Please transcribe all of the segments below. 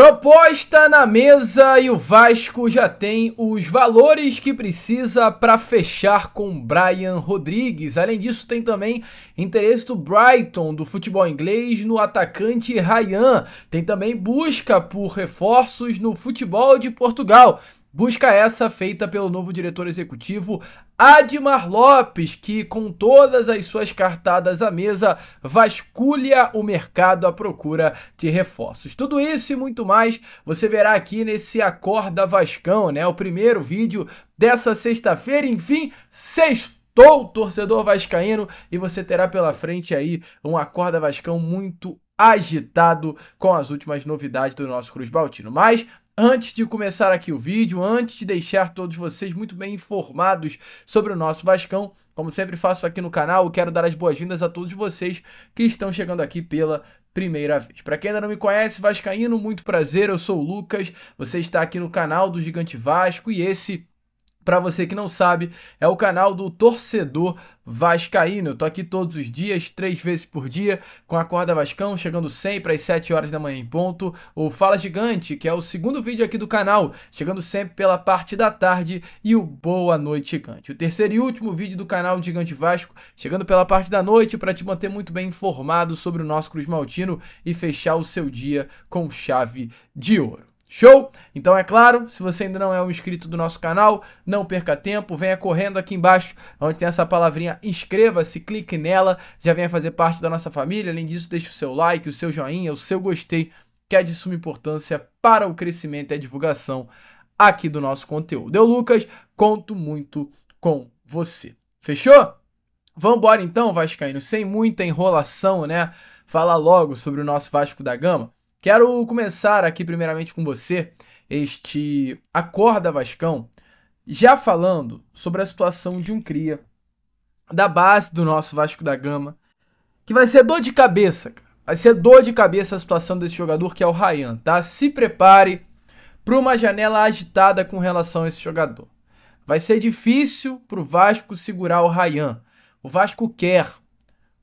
Proposta na mesa e o Vasco já tem os valores que precisa para fechar com Bryan Rodrigues. Além disso, tem também interesse do Brighton, do futebol inglês, no atacante Ryan. Tem também busca por reforços no futebol de Portugal. Busca essa feita pelo novo diretor executivo Admar Lopes, que com todas as suas cartadas à mesa vasculha o mercado à procura de reforços. Tudo isso e muito mais você verá aqui nesse Acorda Vascão, né? O primeiro vídeo dessa sexta-feira, enfim, sextou, torcedor vascaíno, e você terá pela frente aí um Acorda Vascão muito agitado com as últimas novidades do nosso Cruz Baltino. Mas antes de começar aqui o vídeo, antes de deixar todos vocês muito bem informados sobre o nosso Vascão, como sempre faço aqui no canal, eu quero dar as boas-vindas a todos vocês que estão chegando aqui pela primeira vez. Para quem ainda não me conhece, vascaíno, muito prazer, eu sou o Lucas, você está aqui no canal do Gigante Vasco e esse, para você que não sabe, é o canal do torcedor vascaíno. Eu tô aqui todos os dias, 3 vezes por dia, com a Acorda Vascão, chegando sempre às 7 horas da manhã em ponto. O Fala Gigante, que é o segundo vídeo aqui do canal, chegando sempre pela parte da tarde. E o Boa Noite Gigante, o terceiro e último vídeo do canal do Gigante Vasco, chegando pela parte da noite para te manter muito bem informado sobre o nosso Cruz Maltino e fechar o seu dia com chave de ouro. Show? Então é claro, se você ainda não é um inscrito do nosso canal, não perca tempo, venha correndo aqui embaixo, onde tem essa palavrinha inscreva-se, clique nela, já venha fazer parte da nossa família. Além disso, deixe o seu like, o seu joinha, o seu gostei, que é de suma importância para o crescimento e a divulgação aqui do nosso conteúdo. Eu, Lucas, conto muito com você. Fechou? Vamos embora então, vascaíno, sem muita enrolação, né? Falar logo sobre o nosso Vasco da Gama. Quero começar aqui primeiramente com você, este Acorda Vascão, já falando sobre a situação de um cria da base do nosso Vasco da Gama, que vai ser dor de cabeça, cara. Vai ser dor de cabeça a situação desse jogador, que é o Ryan, tá? Se prepare para uma janela agitada com relação a esse jogador. Vai ser difícil para o Vasco segurar o Ryan. O Vasco quer. O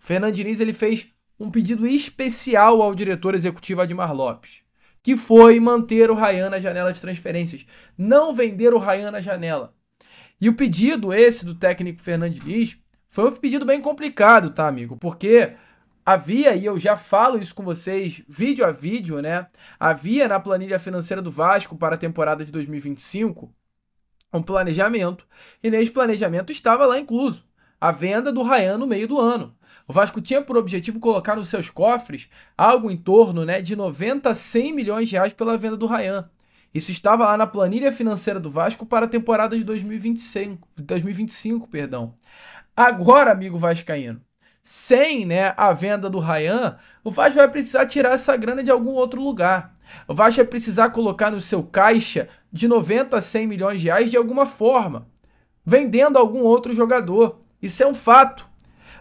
Fernando Diniz, ele fez um pedido especial ao diretor executivo Admar Lopes, que foi manter o Ryan na janela de transferências, não vender o Ryan na janela. E o pedido esse do técnico Fernando Diniz foi um pedido bem complicado, tá, amigo? Porque havia, e eu já falo isso com vocês vídeo a vídeo, né? Havia na planilha financeira do Vasco para a temporada de 2025 um planejamento, e nesse planejamento estava lá incluso a venda do Ryan no meio do ano. O Vasco tinha por objetivo colocar nos seus cofres algo em torno, né, de 90 a 100 milhões de reais pela venda do Ryan. Isso estava lá na planilha financeira do Vasco para a temporada de 2025, perdão. Agora, amigo vascaíno, sem, né, a venda do Ryan, o Vasco vai precisar tirar essa grana de algum outro lugar. O Vasco vai precisar colocar no seu caixa de 90 a 100 milhões de reais de alguma forma, vendendo algum outro jogador. Isso é um fato.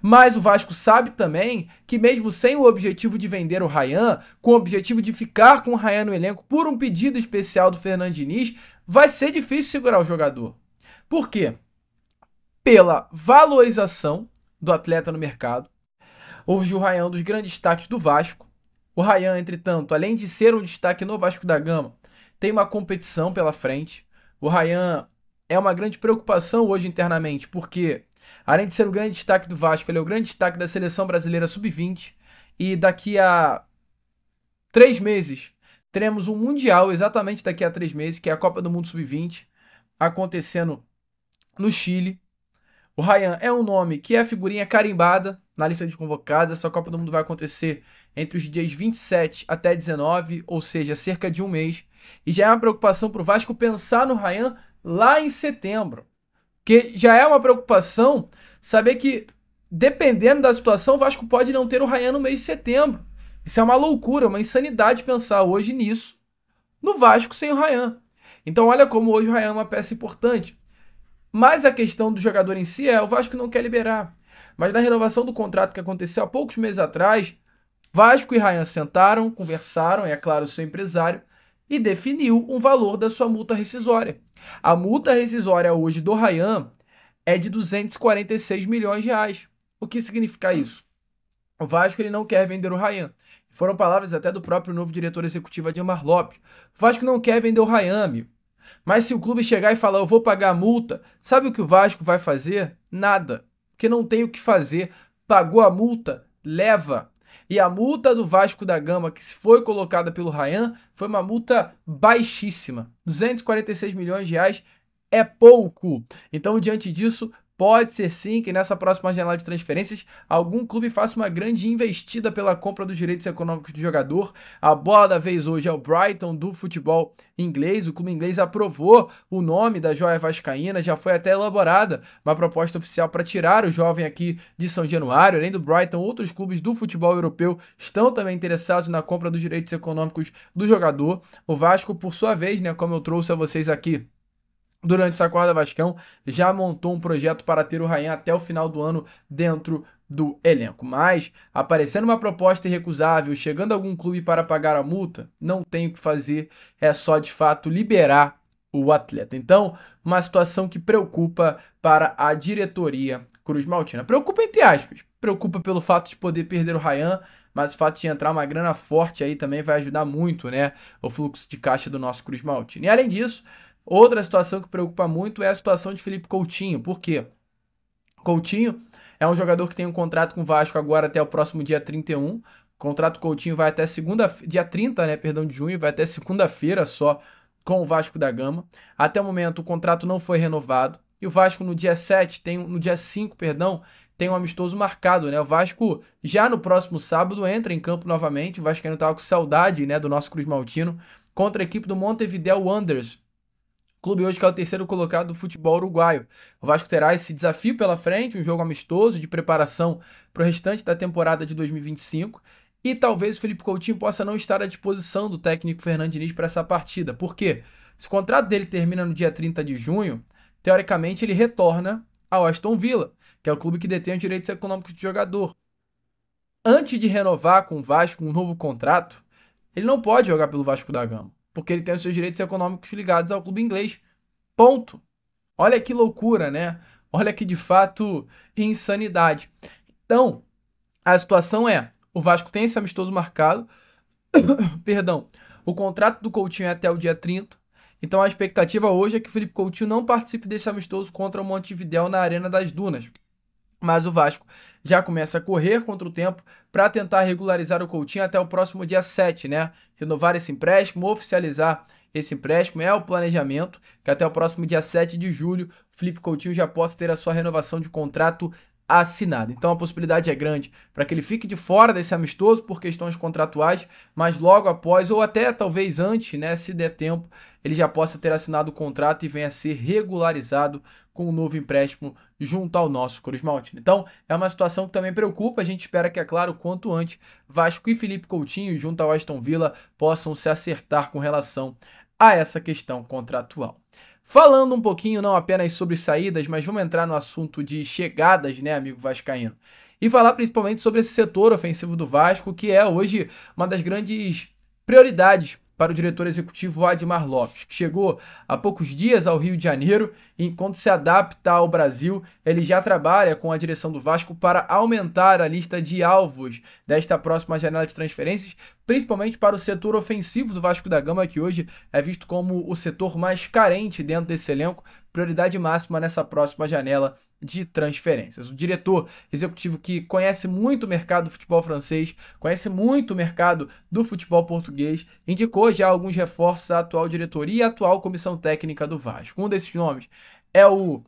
Mas o Vasco sabe também que mesmo sem o objetivo de vender o Ryan, com o objetivo de ficar com o Ryan no elenco por um pedido especial do Fernando Diniz, vai ser difícil segurar o jogador. Por quê? Pela valorização do atleta no mercado. Hoje o Ryan é um dos grandes destaques do Vasco. O Ryan, entretanto, além de ser um destaque no Vasco da Gama, tem uma competição pela frente. O Ryan é uma grande preocupação hoje internamente, porque além de ser o grande destaque do Vasco, ele é o grande destaque da Seleção Brasileira Sub-20. E daqui a 3 meses teremos um Mundial, exatamente daqui a 3 meses, que é a Copa do Mundo Sub-20, acontecendo no Chile. O Ryan é um nome que é figurinha carimbada na lista de convocados. Essa Copa do Mundo vai acontecer entre os dias 27 até 19, ou seja, cerca de um mês. E já é uma preocupação para o Vasco pensar no Ryan lá em setembro. Porque já é uma preocupação saber que, dependendo da situação, o Vasco pode não ter o Ryan no mês de setembro. Isso é uma loucura, uma insanidade pensar hoje nisso, no Vasco sem o Ryan. Então olha como hoje o Ryan é uma peça importante. Mas a questão do jogador em si o Vasco não quer liberar. Mas na renovação do contrato que aconteceu há poucos meses atrás, Vasco e Ryan sentaram, conversaram, é claro, o seu empresário, e definiu um valor da sua multa rescisória. A multa rescisória hoje do Ryan é de 246 milhões de reais. O que significa isso? O Vasco ele não quer vender o Ryan. Foram palavras até do próprio novo diretor executivo Admar Lopes. O Vasco não quer vender o Ryan, amigo. Mas se o clube chegar e falar, eu vou pagar a multa, sabe o que o Vasco vai fazer? Nada. Porque não tem o que fazer. Pagou a multa, leva. E a multa do Vasco da Gama, que foi colocada pelo Ryan, foi uma multa baixíssima. 246 milhões de reais é pouco. Então, diante disso, pode ser sim que nessa próxima janela de transferências algum clube faça uma grande investida pela compra dos direitos econômicos do jogador. A bola da vez hoje é o Brighton do futebol inglês. O clube inglês aprovou o nome da joia vascaína, já foi até elaborada uma proposta oficial para tirar o jovem aqui de São Januário. Além do Brighton, outros clubes do futebol europeu estão também interessados na compra dos direitos econômicos do jogador. O Vasco, por sua vez, né, como eu trouxe a vocês aqui durante essa corda Vascão, já montou um projeto para ter o Ryan até o final do ano dentro do elenco. Mas, aparecendo uma proposta irrecusável, chegando algum clube para pagar a multa, não tem o que fazer, é só de fato liberar o atleta. Então, uma situação que preocupa para a diretoria cruzmaltina. Preocupa entre aspas, preocupa pelo fato de poder perder o Ryan, mas o fato de entrar uma grana forte aí também vai ajudar muito, né, o fluxo de caixa do nosso cruzmaltino. E além disso, outra situação que preocupa muito é a situação de Felipe Coutinho. Por quê? Coutinho é um jogador que tem um contrato com o Vasco agora até o próximo dia 31. O contrato Coutinho vai até dia 30, né, de junho, vai até segunda-feira só com o Vasco da Gama. Até o momento o contrato não foi renovado. E o Vasco no dia 5, tem um amistoso marcado, né? O Vasco já no próximo sábado entra em campo novamente. O Vasco ainda estava com saudade, né, do nosso cruzmaltino contra a equipe do Montevideo Wanderers. Clube hoje que é o terceiro colocado do futebol uruguaio. O Vasco terá esse desafio pela frente, um jogo amistoso de preparação para o restante da temporada de 2025. E talvez o Felipe Coutinho possa não estar à disposição do técnico Fernando Diniz para essa partida. Por quê? Se o contrato dele termina no dia 30 de junho, teoricamente ele retorna ao Aston Villa, que é o clube que detém os direitos econômicos do jogador. Antes de renovar com o Vasco um novo contrato, ele não pode jogar pelo Vasco da Gama, porque ele tem os seus direitos econômicos ligados ao clube inglês. Ponto. Olha que loucura, né? Olha que de fato insanidade. Então, a situação é, o Vasco tem esse amistoso marcado, perdão, o contrato do Coutinho é até o dia 30, então a expectativa hoje é que o Felipe Coutinho não participe desse amistoso contra o Montevideo na Arena das Dunas. Mas o Vasco já começa a correr contra o tempo para tentar regularizar o Coutinho até o próximo dia 7, né? Renovar esse empréstimo, oficializar esse empréstimo, é o planejamento, que até o próximo dia 7 de julho o Felipe Coutinho já possa ter a sua renovação de contrato assinada. Então a possibilidade é grande para que ele fique de fora desse amistoso por questões contratuais, mas logo após, ou até talvez antes, né, se der tempo, ele já possa ter assinado o contrato e venha a ser regularizado com um novo empréstimo junto ao nosso cruzmaltino. Então, é uma situação que também preocupa. A gente espera que, é claro, quanto antes, Vasco e Felipe Coutinho, junto ao Aston Villa, possam se acertar com relação a essa questão contratual. Falando um pouquinho não apenas sobre saídas, mas vamos entrar no assunto de chegadas, né, amigo vascaíno? E falar principalmente sobre esse setor ofensivo do Vasco, que é hoje uma das grandes prioridades para o diretor executivo Admar Lopes, que chegou há poucos dias ao Rio de Janeiro e, enquanto se adapta ao Brasil, ele já trabalha com a direção do Vasco para aumentar a lista de alvos desta próxima janela de transferências, principalmente para o setor ofensivo do Vasco da Gama, que hoje é visto como o setor mais carente dentro desse elenco, prioridade máxima nessa próxima janela de transferências. O diretor executivo, que conhece muito o mercado do futebol francês, conhece muito o mercado do futebol português, indicou já alguns reforços à atual diretoria e à atual comissão técnica do Vasco. Um desses nomes é o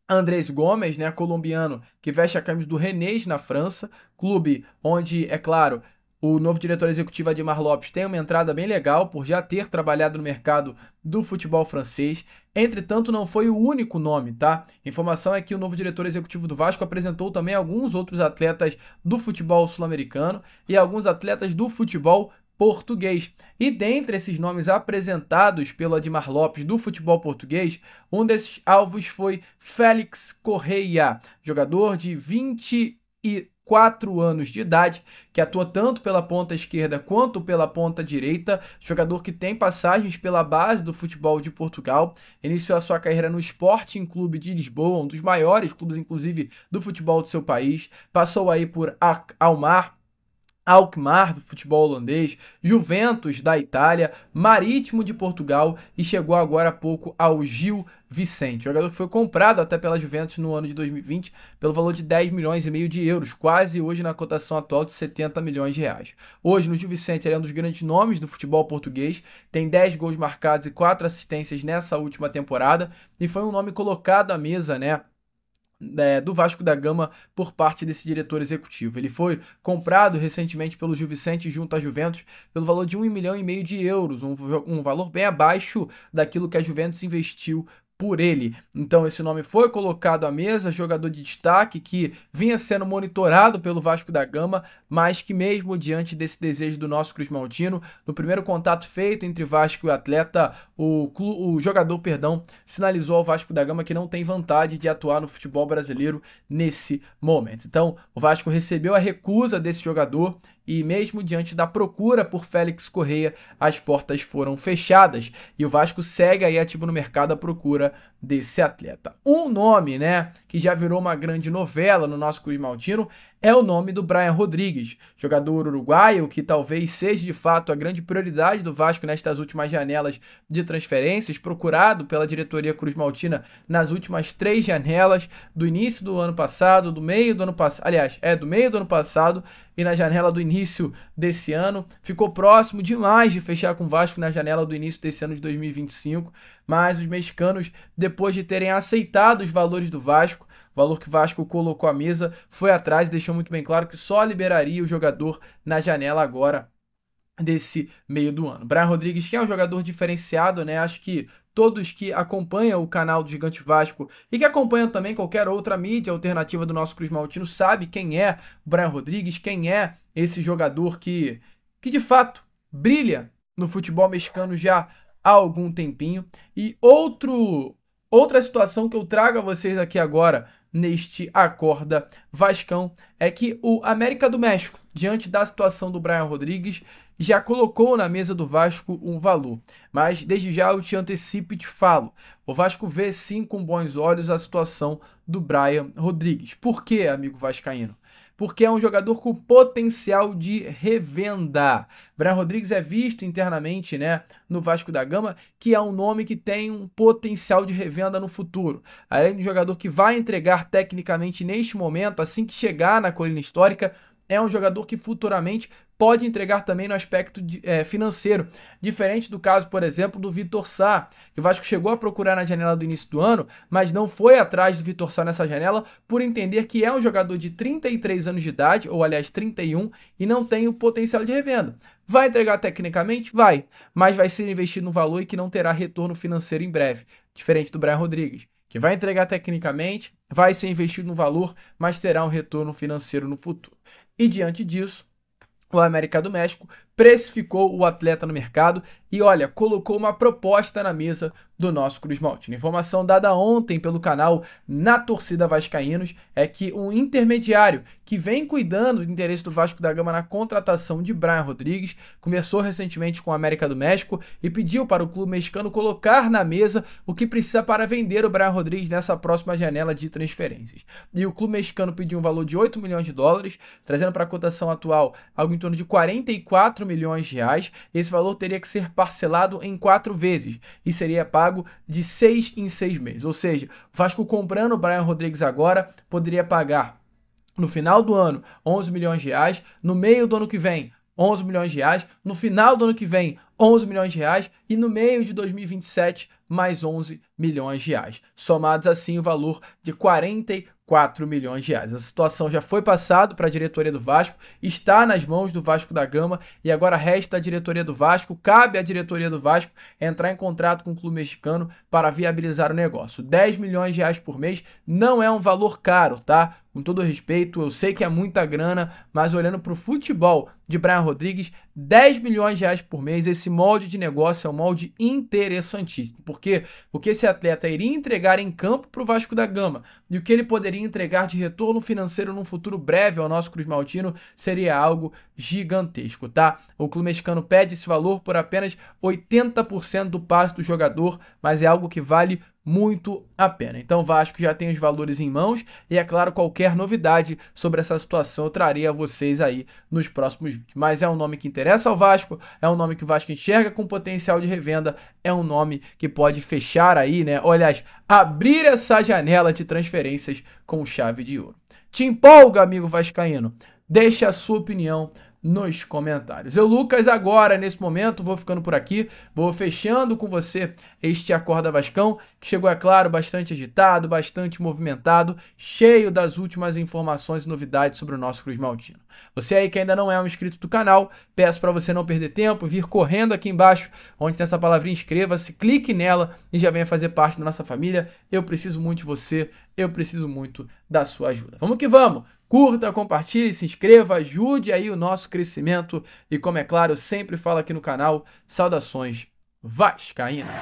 Andrés Gomes, né, colombiano, que veste a camisa do Rennes na França, clube onde, é claro, o novo diretor executivo Admar Lopes tem uma entrada bem legal por já ter trabalhado no mercado do futebol francês. Entretanto, não foi o único nome, tá? A informação é que o novo diretor executivo do Vasco apresentou também alguns outros atletas do futebol sul-americano e alguns atletas do futebol português. E dentre esses nomes apresentados pelo Admar Lopes do futebol português, um desses alvos foi Félix Correia, jogador de 24 anos de idade, que atua tanto pela ponta esquerda quanto pela ponta direita, jogador que tem passagens pela base do futebol de Portugal, iniciou a sua carreira no Sporting Clube de Lisboa, um dos maiores clubes, inclusive, do futebol do seu país, passou aí por Almar, Alkmaar, do futebol holandês, Juventus, da Itália, Marítimo de Portugal e chegou agora há pouco ao Gil Vicente. Jogador que foi comprado até pela Juventus no ano de 2020 pelo valor de 10 milhões e meio de euros, quase hoje na cotação atual de 70 milhões de reais. Hoje no Gil Vicente ele é um dos grandes nomes do futebol português, tem 10 gols marcados e 4 assistências nessa última temporada e foi um nome colocado à mesa, né, do Vasco da Gama por parte desse diretor executivo. Ele foi comprado recentemente pelo Gil Vicente junto à Juventus pelo valor de 1,5 milhão de euros, um valor bem abaixo daquilo que a Juventus investiu por ele. Então esse nome foi colocado à mesa, jogador de destaque que vinha sendo monitorado pelo Vasco da Gama, mas que mesmo diante desse desejo do nosso Cruz Maltino, no primeiro contato feito entre Vasco e o atleta, o jogador, sinalizou ao Vasco da Gama que não tem vontade de atuar no futebol brasileiro nesse momento. Então o Vasco recebeu a recusa desse jogador e mesmo diante da procura por Félix Correia, as portas foram fechadas e o Vasco segue aí ativo no mercado à procura desse atleta. Um nome, né, que já virou uma grande novela no nosso Cruz Maltino é o nome do Brian Rodrigues, jogador uruguaio que talvez seja de fato a grande prioridade do Vasco nestas últimas janelas de transferências, procurado pela diretoria Cruz Maltina nas últimas 3 janelas, do início do ano passado, do meio do ano passado, aliás, do meio do ano passado e na janela do início desse ano. Ficou próximo demais de fechar com o Vasco na janela do início desse ano de 2025, mas os mexicanos, depois de terem aceitado os valores do Vasco, o valor que o Vasco colocou à mesa, foi atrás e deixou muito bem claro que só liberaria o jogador na janela agora desse meio do ano. Brian Rodrigues, que é um jogador diferenciado, né? Acho que todos que acompanham o canal do Gigante Vasco e que acompanham também qualquer outra mídia alternativa do nosso Cruz Maltino sabe quem é o Brian Rodrigues, quem é esse jogador que de fato brilha no futebol mexicano já há algum tempinho. E outra situação que eu trago a vocês aqui agora neste Acorda Vascão é que o América do México, diante da situação do Brian Rodrigues, já colocou na mesa do Vasco um valor. Mas desde já eu te antecipo e te falo, o Vasco vê sim com bons olhos a situação do Brian Rodrigues. Por quê, amigo vascaíno? Porque é um jogador com potencial de revenda. Brian Rodrigues é visto internamente, né, no Vasco da Gama, que é um nome que tem um potencial de revenda no futuro. Além de um jogador que vai entregar tecnicamente neste momento, assim que chegar na colina histórica, é um jogador que futuramente pode entregar também no aspecto financeiro, diferente do caso, por exemplo, do Vitor Sá, que o Vasco chegou a procurar na janela do início do ano, mas não foi atrás do Vitor Sá nessa janela, por entender que é um jogador de 33 anos de idade, ou aliás 31, e não tem o potencial de revenda. Vai entregar tecnicamente? Vai, mas vai ser investido no valor e que não terá retorno financeiro em breve, diferente do Brian Rodrigues, que vai entregar tecnicamente, vai ser investido no valor, mas terá um retorno financeiro no futuro. E diante disso, o América do México precificou o atleta no mercado e, olha, colocou uma proposta na mesa do nosso Cruz Maltino. Informação dada ontem pelo canal Na Torcida Vascaínos é que um intermediário que vem cuidando do interesse do Vasco da Gama na contratação de Brian Rodrigues conversou recentemente com o América do México e pediu para o clube mexicano colocar na mesa o que precisa para vender o Brian Rodrigues nessa próxima janela de transferências. E o clube mexicano pediu um valor de 8 milhões de dólares, trazendo para a cotação atual algo em torno de 44 milhões de reais. Esse valor teria que ser parcelado em 4 vezes e seria pago de 6 em 6 meses. Ou seja, o Vasco comprando o Brian Rodrigues agora poderia pagar no final do ano 11 milhões de reais, no meio do ano que vem 11 milhões de reais, no final do ano que vem 11 milhões de reais e no meio de 2027 mais 11 milhões de reais. Somados assim o valor de 44 milhões de reais. A situação já foi passada para a diretoria do Vasco, está nas mãos do Vasco da Gama e agora resta a diretoria do Vasco, cabe à diretoria do Vasco entrar em contrato com o clube mexicano para viabilizar o negócio. 10 milhões de reais por mês não é um valor caro, tá? Com todo respeito, eu sei que é muita grana, mas olhando para o futebol de Brian Rodrigues, 10 milhões de reais por mês, esse molde de negócio é um molde interessantíssimo. Porque o que esse atleta iria entregar em campo para o Vasco da Gama e o que ele poderia entregar de retorno financeiro num futuro breve ao nosso Cruz Maltino seria algo gigantesco, tá? O clube mexicano pede esse valor por apenas 80% do passe do jogador, mas é algo que vale muito a pena. Então o Vasco já tem os valores em mãos e, é claro, qualquer novidade sobre essa situação eu trarei a vocês aí nos próximos vídeos. Mas é um nome que interessa ao Vasco, é um nome que o Vasco enxerga com potencial de revenda, é um nome que pode fechar aí, né? Ou, aliás, abrir essa janela de transferências com chave de ouro. Te empolga, amigo vascaíno? Deixa a sua opinião nos comentários. Eu, Lucas, agora, nesse momento, vou ficando por aqui, vou fechando com você este Acorda Vascão, que chegou, é claro, bastante agitado, bastante movimentado, cheio das últimas informações e novidades sobre o nosso Cruz Maltino. Você aí que ainda não é um inscrito do canal, peço para você não perder tempo, vir correndo aqui embaixo, onde tem essa palavrinha inscreva-se, clique nela e já venha fazer parte da nossa família. Eu preciso muito de você, eu preciso muito da sua ajuda. Vamos que vamos! Curta, compartilhe, se inscreva, ajude aí o nosso crescimento e, como é claro, eu sempre falo aqui no canal, saudações vascaínas!